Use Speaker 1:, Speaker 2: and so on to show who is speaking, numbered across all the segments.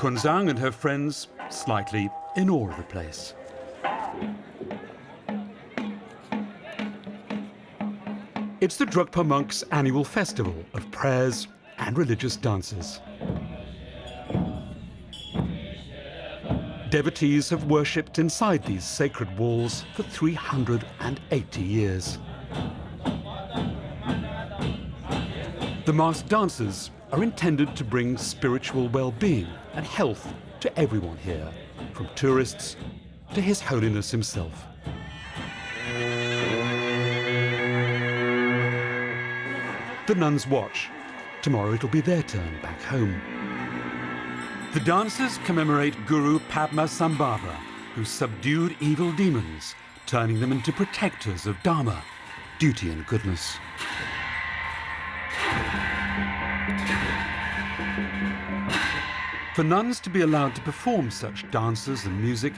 Speaker 1: Kunzang and her friends slightly in awe of the place. It's the Drukpa monks' annual festival of prayers and religious dances. Devotees have worshipped inside these sacred walls for 380 years. The masked dances are intended to bring spiritual well-being and health to everyone here, from tourists to His Holiness himself. The nuns watch. Tomorrow it'll be their turn back home. The dances commemorate Guru Padmasambhava, who subdued evil demons, turning them into protectors of Dharma, duty and goodness. For nuns to be allowed to perform such dances and music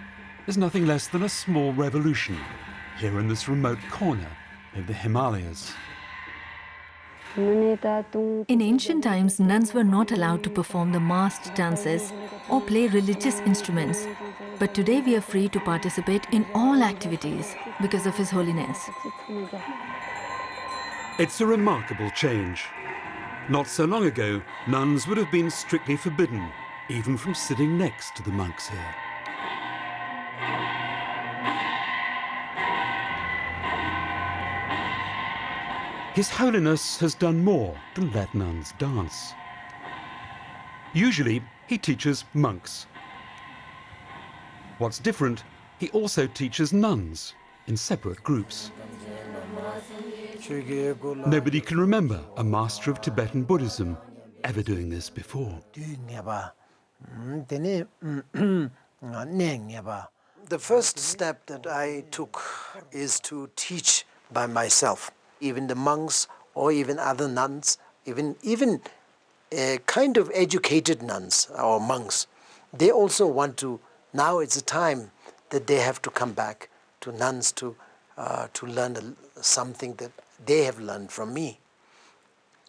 Speaker 1: is nothing less than a small revolution here in this remote corner of the Himalayas.
Speaker 2: In ancient times, nuns were not allowed to perform the masked dances or play religious instruments. But today we are free to participate in all activities because of His Holiness.
Speaker 1: It's a remarkable change. Not so long ago, nuns would have been strictly forbidden, even from sitting next to the monks here. His Holiness has done more than let nuns dance. Usually, he teaches monks. What's different, he also teaches nuns in separate groups. Nobody can remember a master of Tibetan Buddhism ever doing this before.
Speaker 3: The first step that I took is to teach by myself. Even the monks or even other nuns, even kind of educated nuns or monks, they also want to, now it's a time that they have to come back to nuns to learn something that they have learned from me.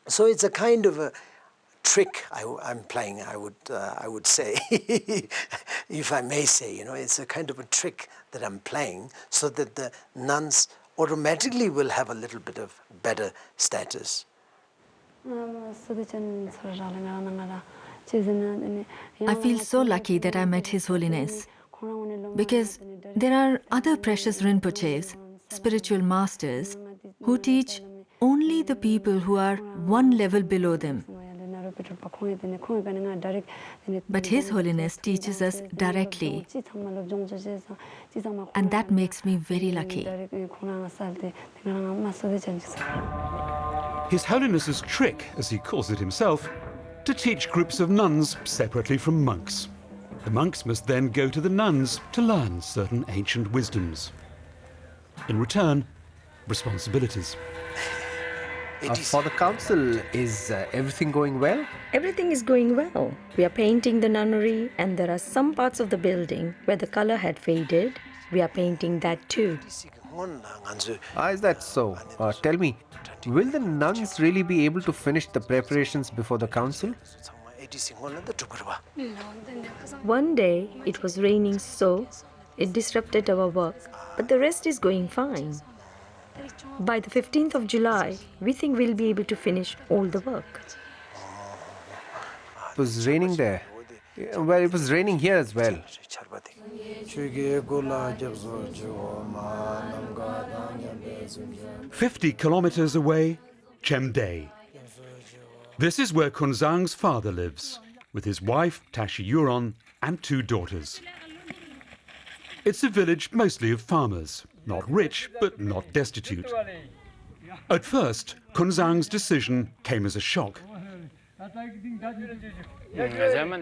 Speaker 3: So it's a kind of a trick I'm playing, I would say, if I may say, it's a kind of a trick that I'm playing so that the nuns automatically will have a little bit of better status.
Speaker 2: I feel so lucky that I met His Holiness, because there are other precious Rinpoches, spiritual masters, who teach only the people who are one level below them. But His Holiness teaches us directly, and that makes me very lucky.
Speaker 1: His Holiness's trick, as he calls it himself, to teach groups of nuns separately from monks. The monks must then go to the nuns to learn certain ancient wisdoms. In return, responsibilities.
Speaker 4: For the council, is everything going well?
Speaker 5: Everything is going well. We are painting the nunnery, and there are some parts of the building where the color had faded. We are painting that too.
Speaker 4: Is that so? Tell me, will the nuns really be able to finish the preparations before the council?
Speaker 5: One day, it was raining so it disrupted our work, but the rest is going fine. By the 15th of July, we think we'll be able to finish all the work.
Speaker 4: It was raining there. Well, it was raining here as well.
Speaker 1: 50 kilometers away, Chemday. This is where Kunzang's father lives, with his wife, Tashi Yuron, and 2 daughters. It's a village mostly of farmers, not rich, but not destitute. At first, Kunzang's decision came as a shock.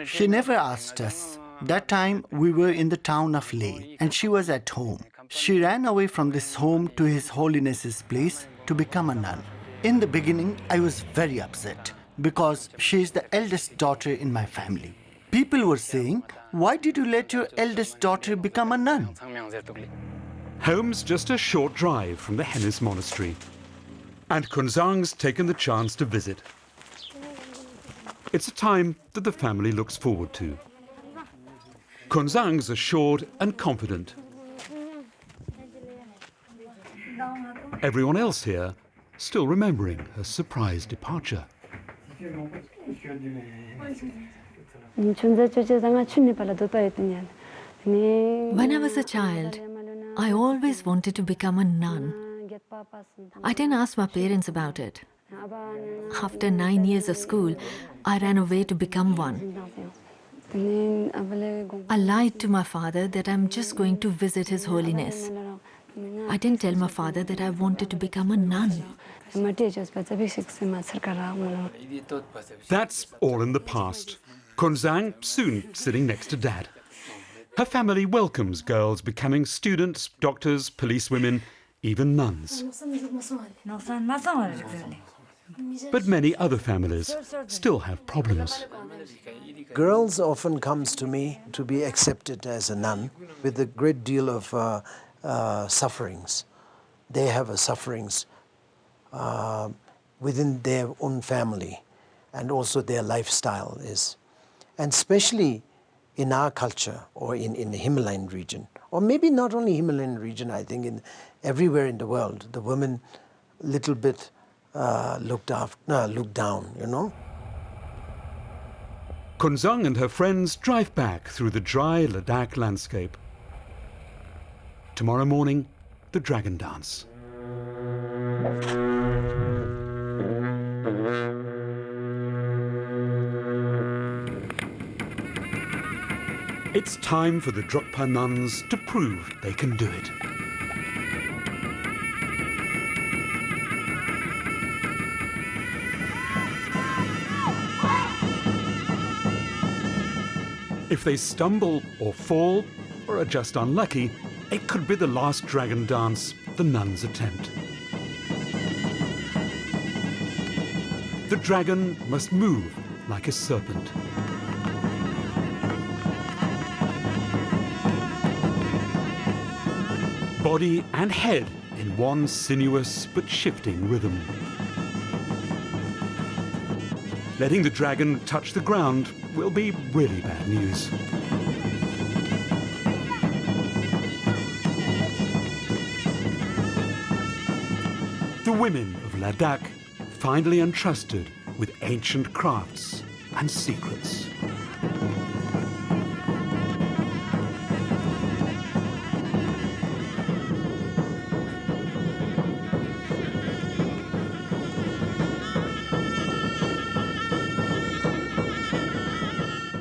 Speaker 6: She never asked us. That time we were in the town of Leh and she was at home. She ran away from this home to His Holiness's place to become a nun. In the beginning, I was very upset because she is the eldest daughter in my family. People were saying, "Why did you let your eldest daughter become a nun?"
Speaker 1: Home's just a short drive from the Henis monastery. And Kunzang's taken the chance to visit. It's a time that the family looks forward to. Kunzang's assured and confident. Everyone else here still remembering her surprise departure.
Speaker 2: When I was a child, I always wanted to become a nun. I didn't ask my parents about it. After 9 years of school, I ran away to become one. I lied to my father that I'm just going to visit His Holiness. I didn't tell my father that I wanted to become a nun.
Speaker 1: That's all in the past. Kunzang soon sitting next to Dad. Her family welcomes girls becoming students, doctors, policewomen, even nuns. But many other families still have problems.
Speaker 3: Girls often comes to me to be accepted as a nun with a great deal of sufferings. They have sufferings within their own family, and also their lifestyle is. And especially in our culture, or in the Himalayan region, or maybe not only Himalayan region, I think everywhere in the world, the women little bit looked down, you know.
Speaker 1: Kunzang and her friends drive back through the dry Ladakh landscape. Tomorrow morning, the dragon dance. It's time for the Drukpa nuns to prove they can do it. If they stumble or fall, or are just unlucky, it could be the last dragon dance the nuns attempt. The dragon must move like a serpent. Body and head in one sinuous but shifting rhythm. Letting the dragon touch the ground will be really bad news. The women of Ladakh finally entrusted with ancient crafts and secrets.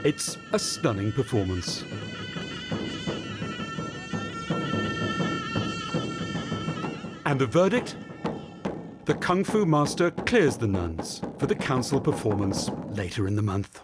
Speaker 1: It's a stunning performance. And the verdict? The Kung Fu master clears the nuns for the council performance later in the month.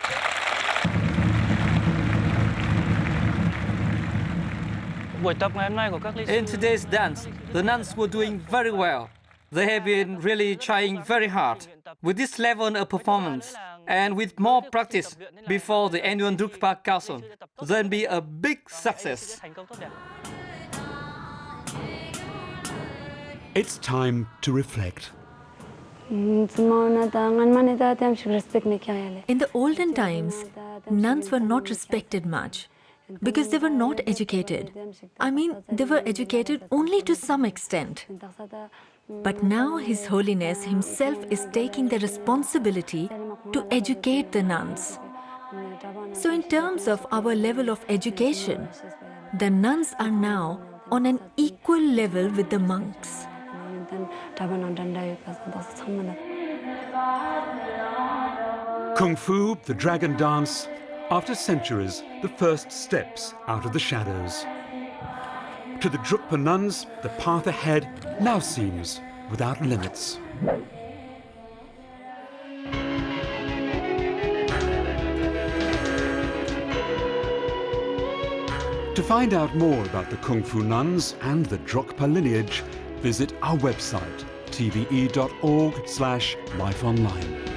Speaker 7: In today's dance, the nuns were doing very well. They have been really trying very hard. With this level of performance, and with more practice before the Annual Drukpa Council, there'll be a big success.
Speaker 1: It's time to reflect.
Speaker 2: In the olden times, nuns were not respected much because they were not educated. I mean, they were educated only to some extent. But now His Holiness himself is taking the responsibility to educate the nuns. So in terms of our level of education, the nuns are now on an equal level with the monks.
Speaker 1: Kung Fu, the dragon dance, after centuries, the first steps out of the shadows. To the Drukpa nuns, the path ahead now seems without limits. To find out more about the Kung Fu nuns and the Drukpa lineage, visit our website, tve.org/lifeonline.